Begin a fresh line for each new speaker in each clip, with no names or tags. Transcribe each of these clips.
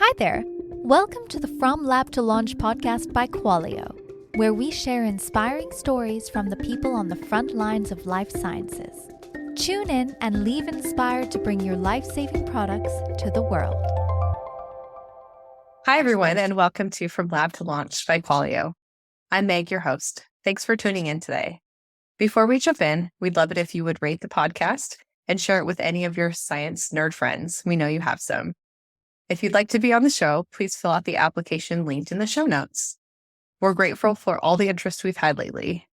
Hi there. Welcome to the From Lab to Launch podcast by Qualio, where we share inspiring stories from the people on the front lines of life sciences. Tune in and leave inspired to bring your life-saving products to the world.
Hi, everyone, and welcome to From Lab to Launch by Qualio. I'm Meg, your host. Thanks for tuning in today. Before we jump in, we'd love it if you would rate the podcast and share it with any of your science nerd friends. We know you have some. If you'd like to be on the show, please fill out the application linked in the show notes. We're grateful for all the interest we've had lately.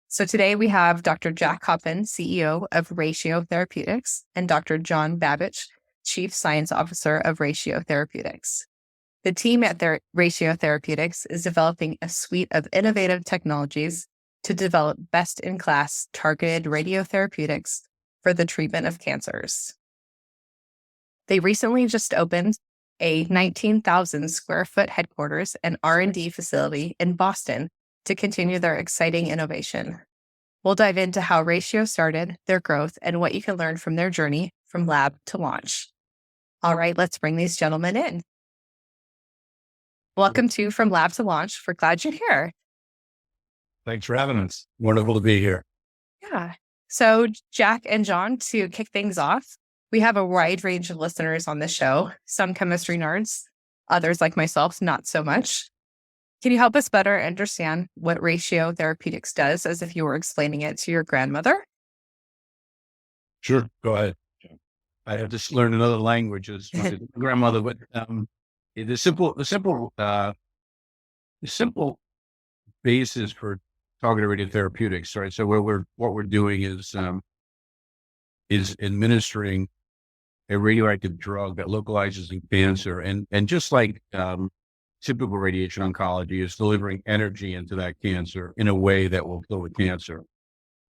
So today we have Dr. Jack Hoppin, CEO of Ratio Therapeutics, and Dr. John Babich, Chief Science Officer of Ratio Therapeutics. The team at Ratio Therapeutics is developing a suite of innovative technologies to develop best-in-class targeted radiotherapeutics for the treatment of cancers. They recently just opened a 19,000 square foot headquarters and R&D facility in Boston to continue their exciting innovation. We'll dive into how Ratio started, their growth, and what you can learn from their journey from lab to launch. All right, let's bring these gentlemen in. Welcome to From Lab to Launch. We're glad you're here.
Thanks for having us. Wonderful to be here.
Yeah. So Jack and John, to kick things off, we have a wide range of listeners on this show, some chemistry nerds, others like myself, not so much. Can you help us better understand what Ratio Therapeutics does as if you were explaining it to your grandmother?
Sure. Go ahead. I have to learn another language as my grandmother, but the simple basis for targeted radiotherapeutics, right? So what we're doing is administering a radioactive drug that localizes in cancer, and just like typical radiation oncology, is delivering energy into that cancer in a way that will kill the cancer.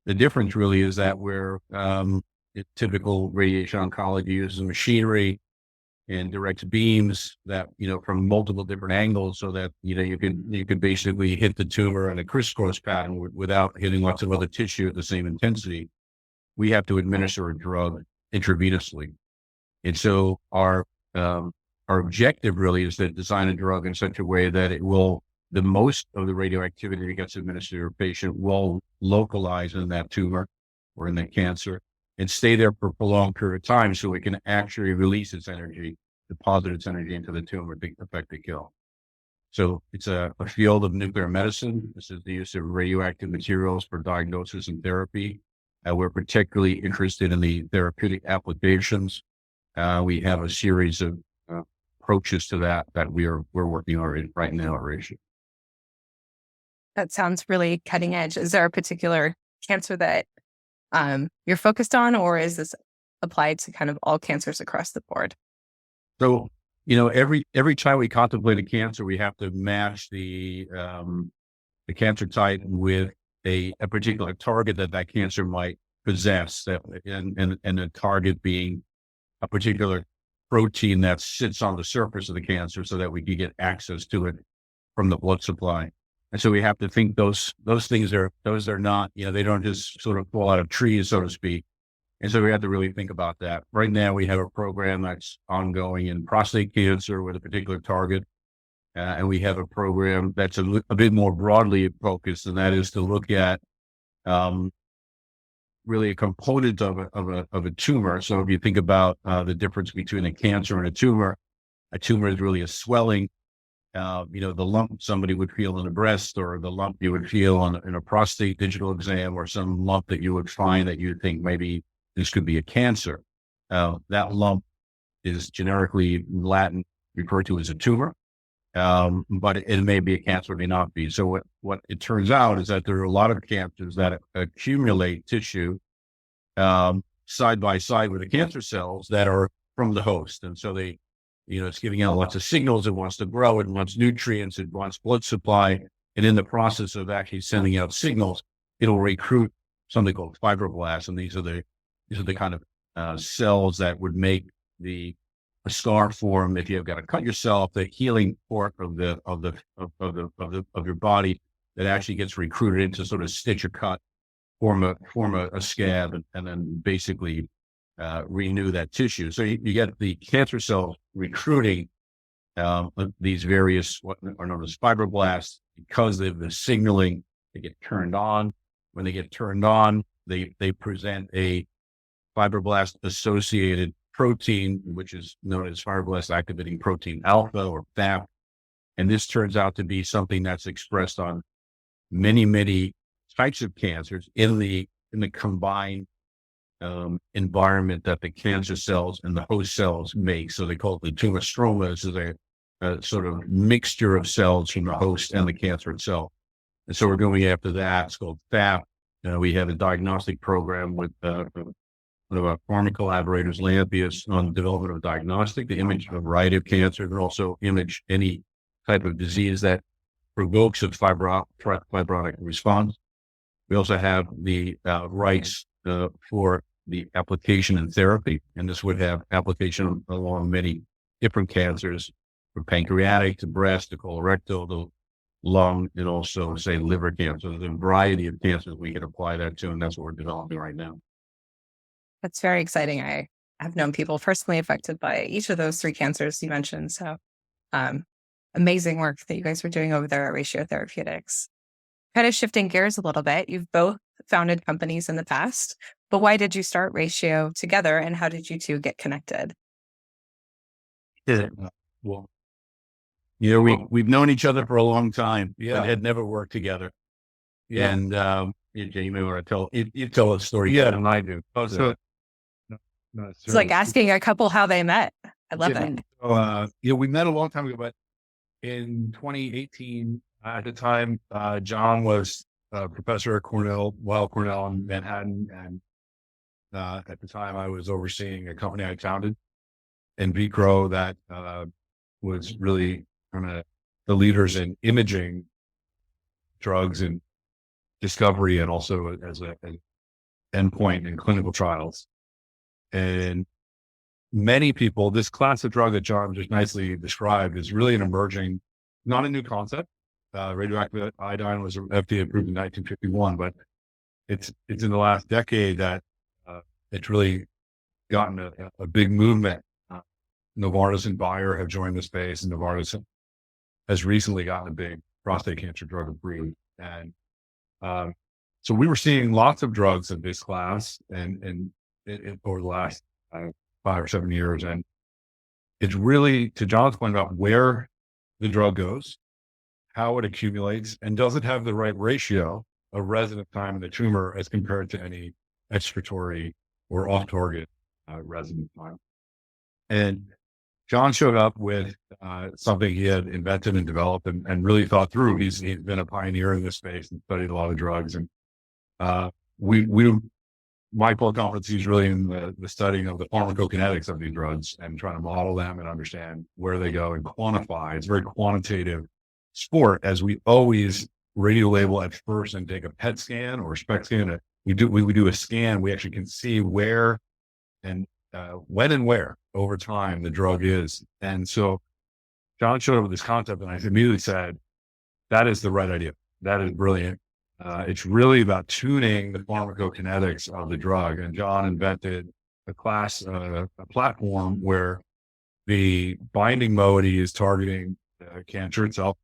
The difference really is that where typical radiation oncology uses machinery and directs beams that, from multiple different angles, so that, you can basically hit the tumor in a crisscross pattern without hitting lots of other tissue at the same intensity. We have to administer a drug intravenously. And so our objective really is to design a drug in such a way that the most of the radioactivity that gets administered to a patient will localize in that tumor or in that cancer and stay there for a prolonged period of time, so it can actually release its energy, deposit its energy into the tumor to affect the kill. So it's a field of nuclear medicine. This is the use of radioactive materials for diagnosis and therapy. We're particularly interested in the therapeutic applications. We have a series of approaches to that we're working on right now at Ratio.
That sounds really cutting edge. Is there a particular cancer that you're focused on, or is this applied to kind of all cancers across the board?
So, every time we contemplate a cancer, we have to match the cancer type with a particular target that cancer might possess, and the target being a particular protein that sits on the surface of the cancer, so that we can get access to it from the blood supply. And so we have to think those things are not, they don't just sort of fall out of trees, so to speak. And so we have to really think about that. Right now, we have a program that's ongoing in prostate cancer with a particular target. And we have a program that's a bit more broadly focused, and that is to look at really a component of a tumor. So if you think about the difference between a cancer and a tumor is really a swelling. The lump somebody would feel in the breast, or the lump you would feel in a prostate digital exam, or some lump that you would find that you think maybe this could be a cancer. That lump is generically in Latin referred to as a tumor, but it may be a cancer, it may not be. So what it turns out is that there are a lot of cancers that accumulate tissue side by side with the cancer cells that are from the host. And so it's giving out lots of signals. It wants to grow. It wants nutrients. It wants blood supply. And in the process of actually sending out signals, it'll recruit something called fibroblasts. And these are the kind of cells that would make a scar form if you've got to cut yourself. The healing part of your body that actually gets recruited into sort of stitch a cut, form a scab, and then basically renew that tissue. So you get the cancer cell recruiting these various, what are known as fibroblasts, because of the signaling, they get turned on. When they get turned on, they present a fibroblast associated protein, which is known as fibroblast activating protein alpha, or FAP. And this turns out to be something that's expressed on many, many types of cancers in the combined environment that the cancer cells and the host cells make. So they call it the tumor stroma. This is a sort of mixture of cells from the host and the cancer itself. And so we're going after that. It's called FAP. We have a diagnostic program with one of our pharma collaborators, Lantheus, on the development of a diagnostic to image a variety of cancers, and also image any type of disease that provokes a fibrotic response. We also have the rights for the application in therapy, and this would have application along many different cancers, from pancreatic to breast to colorectal to lung, and also, say, liver cancer. There's a variety of cancers we can apply that to, and that's what we're developing right now.
That's very exciting. I have known people personally affected by each of those three cancers you mentioned. So amazing work that you guys were doing over there at Ratio Therapeutics. Kind of shifting gears a little bit, you've both founded companies in the past, but why did you start Ratio together, and how did you two get connected?
Well, we've known each other for a long time, but had never worked together. Yeah. And you may want to tell, you tell a story better than I do.
It's like asking a couple how they met. I love it.
So, we met a long time ago, but in 2018, at the time, John was a professor at Cornell in Manhattan. And at the time, I was overseeing a company I founded, in vitro, that was really kind of the leaders in imaging drugs and discovery, and also as an endpoint in clinical trials. And many people, this class of drug that John just nicely described is really an emerging, not a new concept. Radioactive iodine was FDA approved in 1951, but it's in the last decade that it's really gotten a big movement. Novartis and Bayer have joined the space, and Novartis has recently gotten a big prostate cancer drug approved. And so we were seeing lots of drugs of this class and over the last 5 or 7 years. And it's really, to John's point about where the drug goes, how it accumulates, and does it have the right ratio of resident time in the tumor as compared to any excretory or off-target resident time. And John showed up with something he had invented and developed and really thought through. He's been a pioneer in this space and studied a lot of drugs. And my core competency is really in the studying of the pharmacokinetics of these drugs and trying to model them and understand where they go and quantify. It's a very quantitative sport, as we always radio label at first and take a PET scan or SPECT scan. We do a scan. We actually can see where and when and where over time the drug is. And so John showed up with this concept, and I immediately said, that is the right idea. That is brilliant. It's really about tuning the pharmacokinetics of the drug. And John invented a platform where the binding moiety is targeting cancer itself.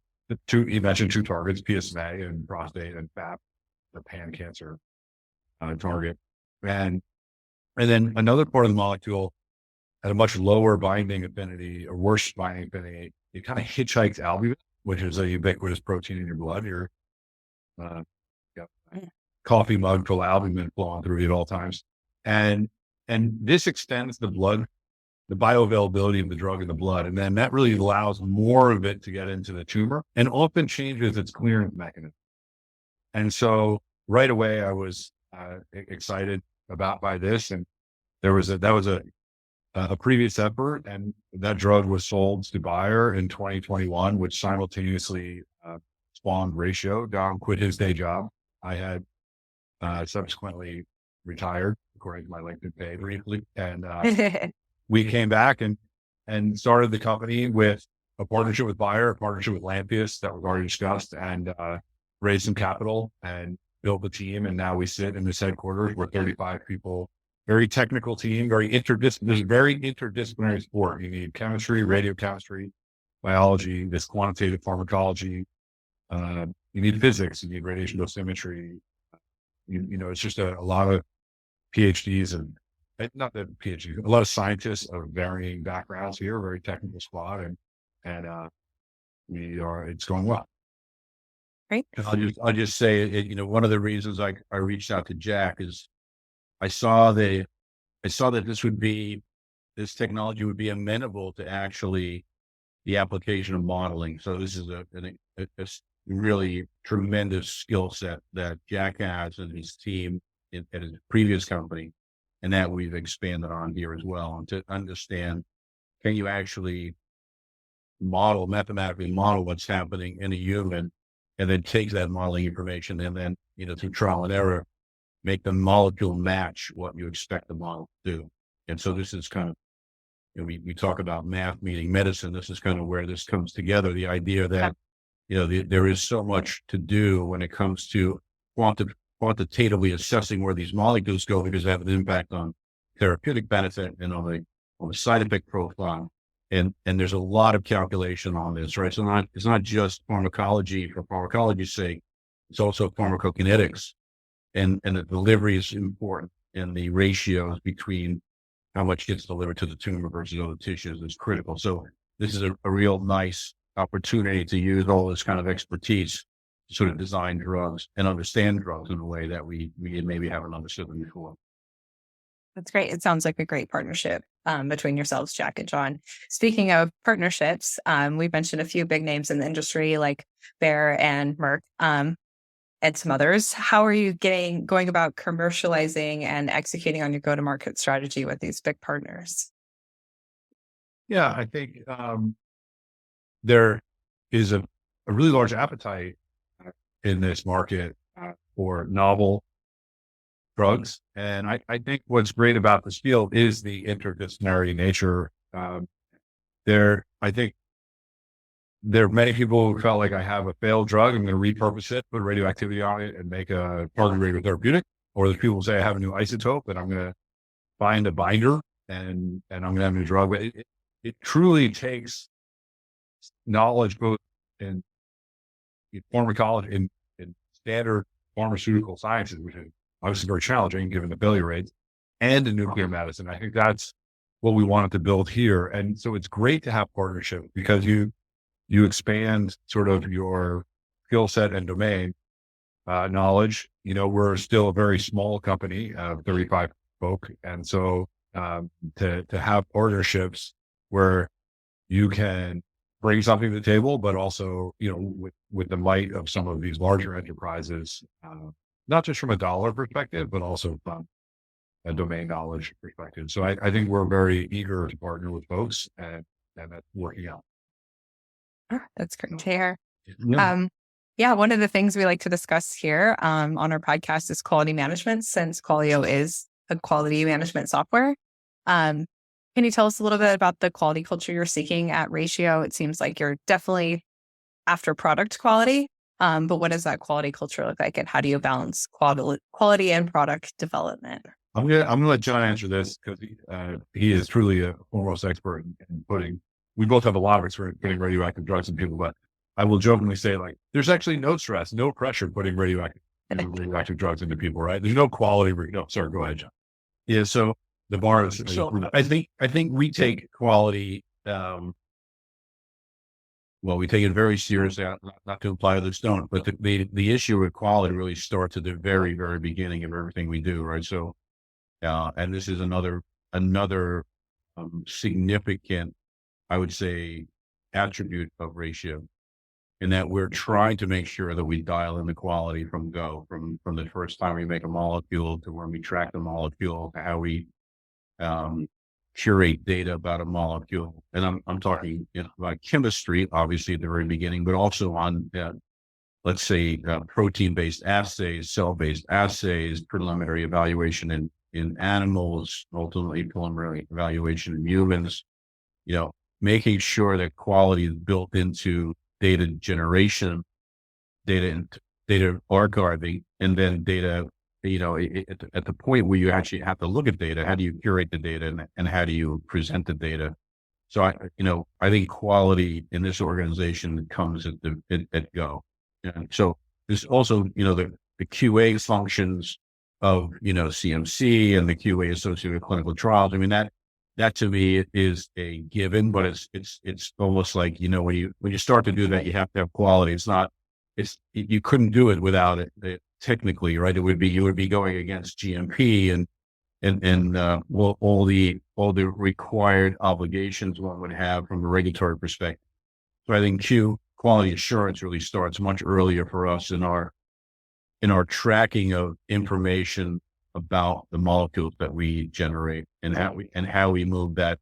He mentioned two targets, PSMA and prostate, and FAP, the pan-cancer target. And then another part of the molecule at a much lower binding affinity, or worse binding affinity, it kind of hitchhikes albumin, which is a ubiquitous protein in your blood. Your coffee mug full of albumin flowing through you at all times. And this extends the bioavailability of the drug in the blood. And then that really allows more of it to get into the tumor and often changes its clearance mechanism. And so right away I was excited by this. And that was a previous effort, and that drug was sold to Bayer in 2021, which simultaneously spawned Ratio. Don quit his day job. I had subsequently retired, according to my LinkedIn page, briefly. And we came back and started the company with a partnership with Bayer, a partnership with Lantheus that was already discussed, and raised some capital and built the team. And now we sit in this headquarters. We're 35 people, very technical team, very interdisciplinary sport. You need chemistry, radiochemistry, biology, this quantitative pharmacology. You need physics, you need radiation dosimetry. It's just a lot of PhDs and not the PhDs, a lot of scientists of varying backgrounds here, very technical squad, and it's going well.
Great.
I'll just say, one of the reasons I reached out to Jack is I saw that this technology would be amenable to actually the application of modeling. So this is a really tremendous skill set that Jack has and his team at his previous company, and that we've expanded on here as well. And to understand, can you actually mathematically model what's happening in a human, and then take that modeling information and then, through trial and error, make the molecule match what you expect the model to do. And so this is kind of, we talk about math meeting medicine. This is kind of where this comes together. The idea that, there is so much to do when it comes to quantitatively assessing where these molecules go, because they have an impact on therapeutic benefit and on the side effect profile. And there's a lot of calculation on this, right? So it's not just pharmacology for pharmacology's sake. It's also pharmacokinetics, and the delivery is important, and the ratios between how much gets delivered to the tumor versus other tissues is critical. So this is a real nice opportunity to use all this kind of expertise to sort of design drugs and understand drugs in a way that we maybe haven't understood them before.
That's great. It sounds like a great partnership between yourselves, Jack and John. Speaking of partnerships, we've mentioned a few big names in the industry like Bayer and Merck, and some others. How are you going about commercializing and executing on your go-to-market strategy with these big partners?
Yeah, I think there is a really large appetite in this market for novel drugs. And I think what's great about this field is the interdisciplinary nature. I think there are many people who felt like, I have a failed drug, I'm going to repurpose it, put radioactivity on it, and make a targeted radiotherapeutic. Or there's people who say, I have a new isotope and I'm going to find a binder and I'm going to have a new drug. But it truly takes knowledge both in pharmacology, in standard pharmaceutical sciences, which is obviously very challenging given the failure rates, and in nuclear medicine. I think that's what we wanted to build here. And so it's great to have partnerships because you expand sort of your skill set and domain knowledge. We're still a very small company of 35 folk. And so to have partnerships where you can bring something to the table, but also, with the might of some of these larger enterprises, not just from a dollar perspective, but also from a domain knowledge perspective. So I think we're very eager to partner with folks, and that's working out.
That's great to hear. Yeah. One of the things we like to discuss here on our podcast is quality management, since Qualio is a quality management software. Can you tell us a little bit about the quality culture you're seeking at Ratio? It seems like you're definitely after product quality, but what does that quality culture look like, and how do you balance quality and product development?
I'm gonna let John answer this because he is truly a foremost expert in putting. We both have a lot of experience putting radioactive drugs in people, but I will jokingly say, there's actually no stress, no pressure putting radioactive drugs into people, right? There's no quality. No, sorry, go ahead, John. Yeah, so the bar is. I think we take quality. We take it very seriously. Not to imply others don't, but the issue with quality really starts at the very, very beginning of everything we do, right? So, and this is another significant, I would say, attribute of Ratio, in that we're trying to make sure that we dial in the quality from the first time we make a molecule to when we track the molecule to how we curate data about a molecule. And I'm talking about chemistry, obviously at the very beginning, but also on, let's say, protein-based assays, cell-based assays, preliminary evaluation in animals, ultimately preliminary evaluation in humans, making sure that quality is built into data generation, data archiving, and then data, at the point where you actually have to look at data, how do you curate the data and how do you present the data
So I think quality in this organization comes at go. And so there's also, the QA functions of, CMC and the QA associated with clinical trials. I mean, that to me is a given, but it's almost like, when you start to do that, you have to have quality. You couldn't do it without it technically, right? You would be going against GMP and all the required obligations one would have from a regulatory perspective. So I think quality assurance really starts much earlier for us in our tracking of information about the molecules that we generate and how we move that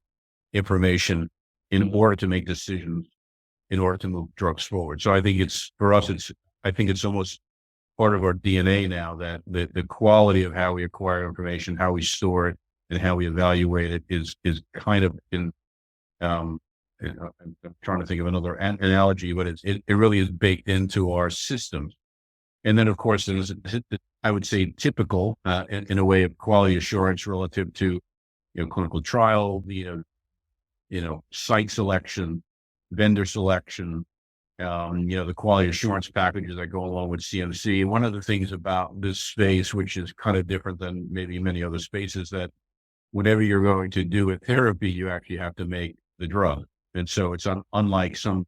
information in order to make decisions, in order to move drugs forward. So I think I think it's almost part of our DNA now that the quality of how we acquire information, how we store it, and how we evaluate it is kind of I'm trying to think of another analogy, but it really is baked into our systems. And then, of course, there's, I would say, typical in a way of quality assurance relative to, clinical trial, site selection, vendor selection, the quality assurance packages that go along with CMC. One of the things about this space, which is kind of different than maybe many other spaces, that whenever you're going to do a therapy, you actually have to make the drug. And so it's unlike some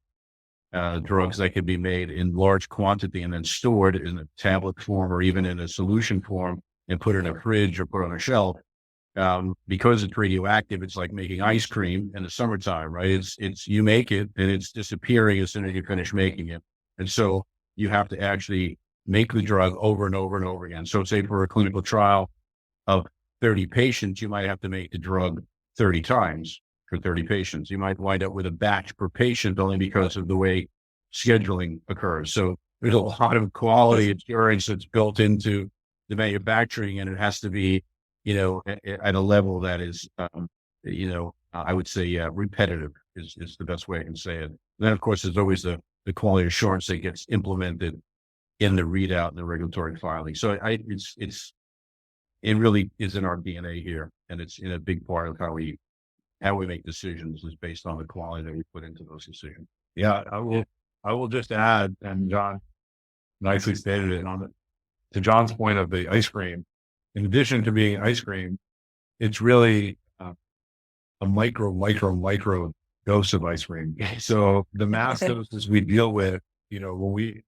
drugs that can be made in large quantity and then stored in a tablet form or even in a solution form and put in a fridge or put on a shelf. Because it's radioactive, it's like making ice cream in the summertime, right? It's you make it and it's disappearing as soon as you finish making it. And so you have to actually make the drug over and over and over again. So say for a clinical trial of 30 patients, you might have to make the drug 30 times for 30 patients. You might wind up with a batch per patient only because of the way scheduling occurs. So there's a lot of quality assurance that's built into the manufacturing, and it has to be, at a level that is, I would say repetitive is the best way I can say it. And then, of course, there's always the quality assurance that gets implemented in the readout and the regulatory filing. So it really is in our DNA here, and it's in a big part of how we make decisions is based on the quality that we put into those decisions.
Yeah, I will just add, and John nicely stated it to John's point of the ice cream. In addition to being ice cream, it's really a micro dose of ice cream. So the mass doses we deal with, when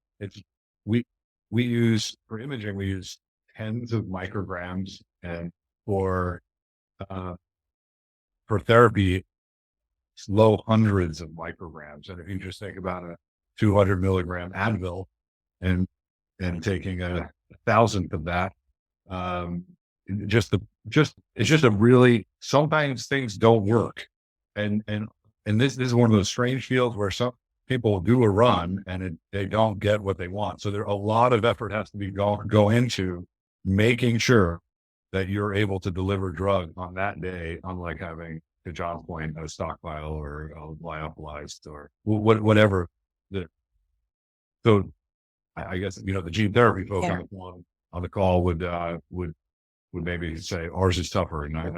we use for imaging, we use tens of micrograms, and for therapy, it's low hundreds of micrograms. And if you just think about a 200 milligram Advil and taking a thousandth of that, it's just a really, sometimes things don't work. And this is one of those strange fields where some people do a run and they don't get what they want. So a lot of effort has to be go into making sure that you're able to deliver drug on that day, unlike having, to John's point, a stockpile or lyophilized or whatever. So I guess, the gene therapy folks on the call would maybe say ours is tougher. And I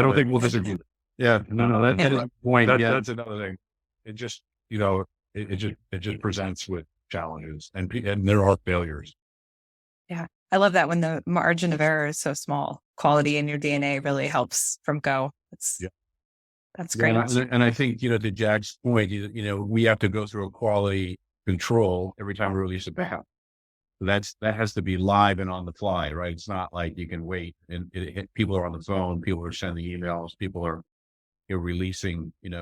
don't think we'll disagree.
Yeah, no, that's a point.
That's another thing. It just, it just presents with challenges and there are failures.
Yeah. I love that when the margin of error is so small. Quality in your DNA really helps from go. That's great.
Yeah, and I think, to Jack's point, we have to go through a quality control every time we release a batch. That has to be live and on the fly, right? It's not like you can wait and people are on the phone, people are sending emails, people are releasing, it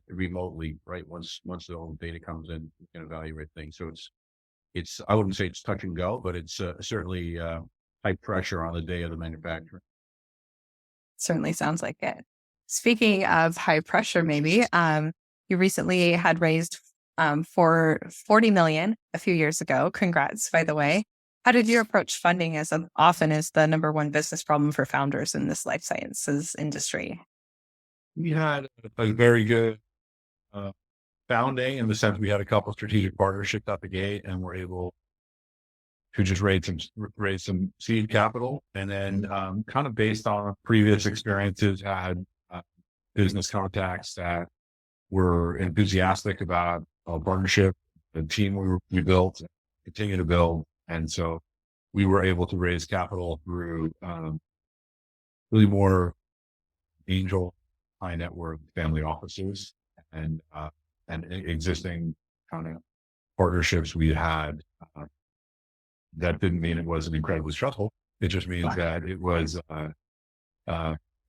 remotely, right? Once the whole data comes in, you can evaluate things. So it's I wouldn't say it's touch and go, but it's certainly high pressure on the day of the manufacturing.
Certainly sounds like it. Speaking of high pressure, maybe you recently had raised for $40 million a few years ago. Congrats, by the way. How did you approach funding, as often is the number one business problem for founders in this life sciences industry?
We had a very good founding, in the sense we had a couple of strategic partnerships out the gate, and were able to just raise some seed capital, and then kind of based on previous experiences, had business contacts that were enthusiastic about a partnership, the team we built, continue to build. And so we were able to raise capital through really more angel, high net worth family offices and existing kind of partnerships we had. That didn't mean it wasn't incredibly stressful. It just means that it was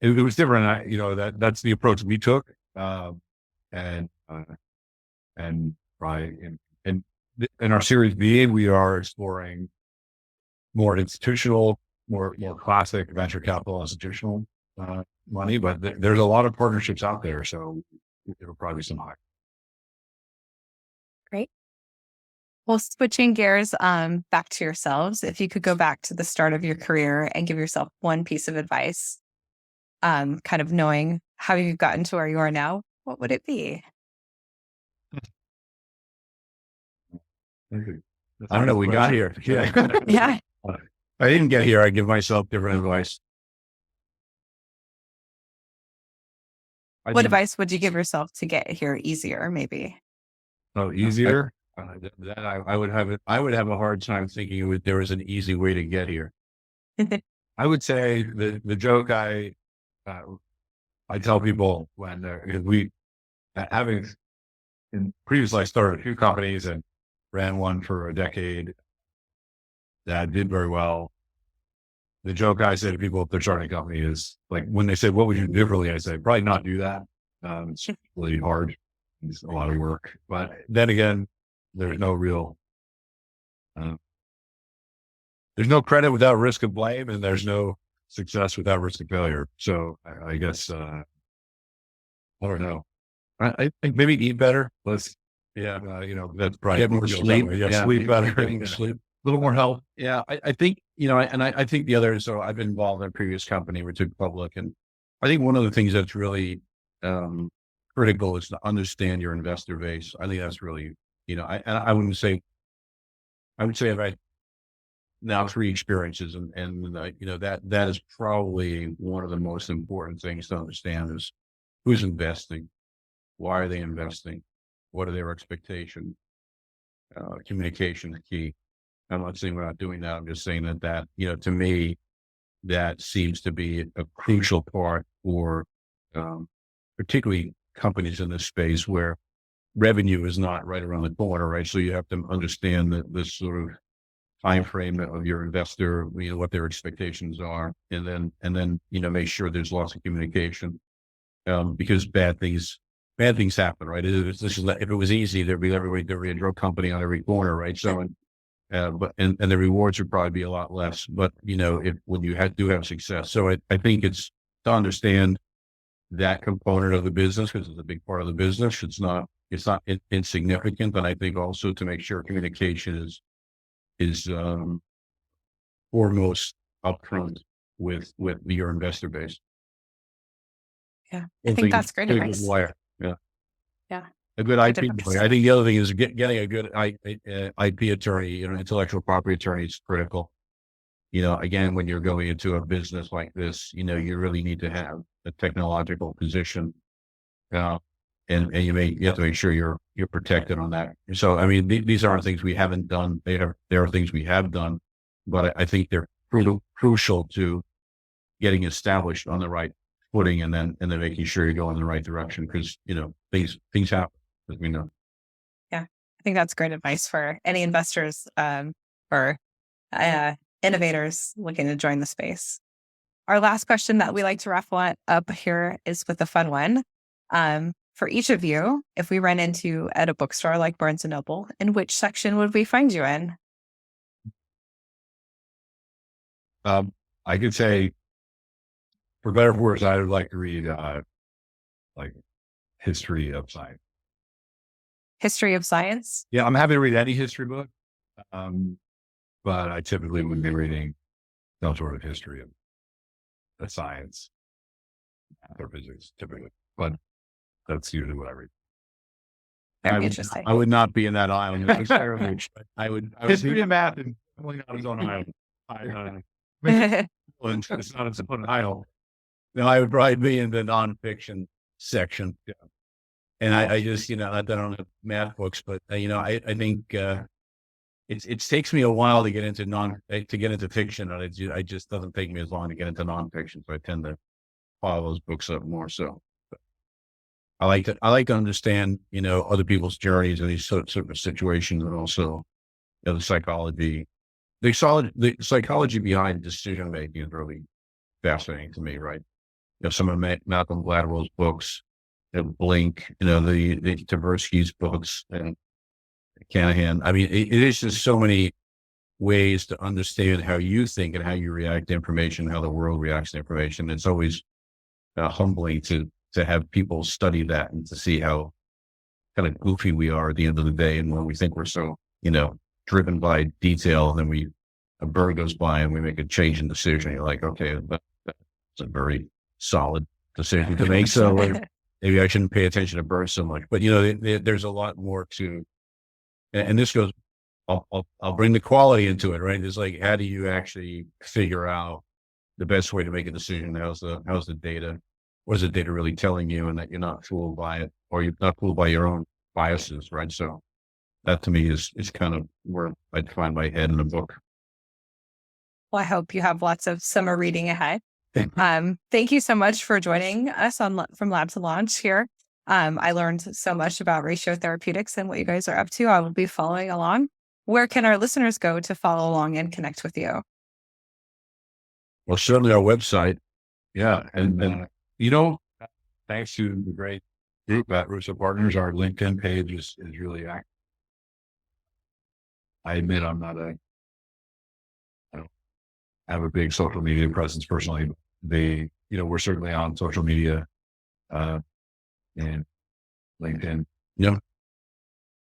it was different. That's the approach we took. And right in our Series B, we are exploring more institutional, more classic venture capital institutional money, but there's a lot of partnerships out there, so it'll probably be some high.
Great. Well, switching gears back to yourselves, if you could go back to the start of your career and give yourself one piece of advice, kind of knowing how you've gotten to where you are now, what would it be?
I don't know. We got here. Yeah.
Yeah.
I didn't get here. I give myself different advice.
What advice would you give yourself to get here easier, maybe?
Oh, easier? That I would have it. I would have a hard time thinking there was an easy way to get here. I would say the joke I tell people when previously I started a few companies and ran one for a decade that did very well. The joke I say to people if they're starting a company is like, when they say, what would you do differently? I say, probably not do that. It's really hard. It's a lot of work. But then again, there's no real, there's no credit without risk of blame, and there's no success without risk of failure. So I guess, I don't know. I think maybe eat better. That's probably Get more sleep. Sleep better. Sleep. A little more health. Yeah. I think, I think the other, so I've been involved in a previous company we took public. And I think one of the things that's really critical is to understand your investor base. I think that's really, I would say I've had now 3 experiences and that is probably one of the most important things to understand is who's investing, why are they investing, what are their expectations, communication is key. I'm not saying we're not doing that. I'm just saying that to me, that seems to be a crucial part for particularly companies in this space where revenue is not right around the corner, right? So you have to understand that this sort of time frame of your investor, what their expectations are, and then make sure there's lots of communication because bad things happen, right? If it was easy, there'd be a drug company on every corner, right? So but the rewards would probably be a lot less. But when you do have success, so I think it's to understand that component of the business because it's a big part of the business. It's not insignificant, but I think also to make sure communication is foremost upfront with your investor base.
Yeah, I think that's great advice.
Yeah.
Yeah.
A good IP attorney. I think the other thing is getting a good IP attorney, intellectual property attorney is critical. Again, when you're going into a business like this, you really need to have a technological position, and you have to make sure you're protected on that. So, I mean, these aren't things we haven't done. There are things we have done, but I think they're crucial to getting established on the right footing, and then making sure you go in the right direction because things happen. As we know.
Yeah, I think that's great advice for any investors or innovators looking to join the space. Our last question that we like to wrap up here is with a fun one. For each of you, if we ran into at a bookstore like Barnes & Noble, in which section would we find you in?
I could say, for better or for worse, I would like to read like history of science.
History of science?
Yeah, I'm happy to read any history book, but I typically would be reading some sort of history of science, math or physics, typically. But that's usually what I read.
Very interesting.
I would not be in that island necessarily. I would
history and math and only on his own island. It's not its own island.
No, I would probably be in the nonfiction section. Yeah. And I just, not that I don't have math books, but I think it takes me a while to get into fiction, and it just doesn't take me as long to get into nonfiction. So I tend to follow those books up more. So I like to understand, other people's journeys in these sort of situations, and also, the psychology, the psychology behind decision making is really fascinating to me, right? Some of Malcolm Gladwell's books, Blink, the Tversky's books, and Canahan. I mean, it is just so many ways to understand how you think and how you react to information, how the world reacts to information. It's always humbling to have people study that and to see how kind of goofy we are at the end of the day. And when we think we're so, driven by detail, and then a bird goes by and we make a change in decision. You're like, okay, that's a very solid decision to make. So maybe I shouldn't pay attention to birds so much. But, there's a lot more to, and this goes, I'll bring the quality into it, right? It's like, how do you actually figure out the best way to make a decision? How's the data? What is the data really telling you? And that you're not fooled by it, or you're not fooled by your own biases, right? So that to me is kind of where I find my head in the book.
Well, I hope you have lots of summer reading ahead. Thank you so much for joining us from Lab to Launch here. I learned so much about Ratio Therapeutics and what you guys are up to. I will be following along. Where can our listeners go to follow along and connect with you?
Well, certainly our website. Yeah. And
thanks to the great group at Ratio Partners, our LinkedIn page is really active. I admit I don't have a big social media presence personally. We're certainly on social media, and LinkedIn.
Yeah.
All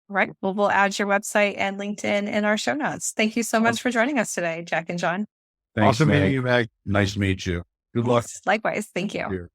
right. Well, we'll add your website and LinkedIn in our show notes. Thank you so much for joining us today, Jack and John.
Thanks,
awesome meeting you, Meg.
Nice to meet you. Good luck.
Likewise. Thank you.
Here.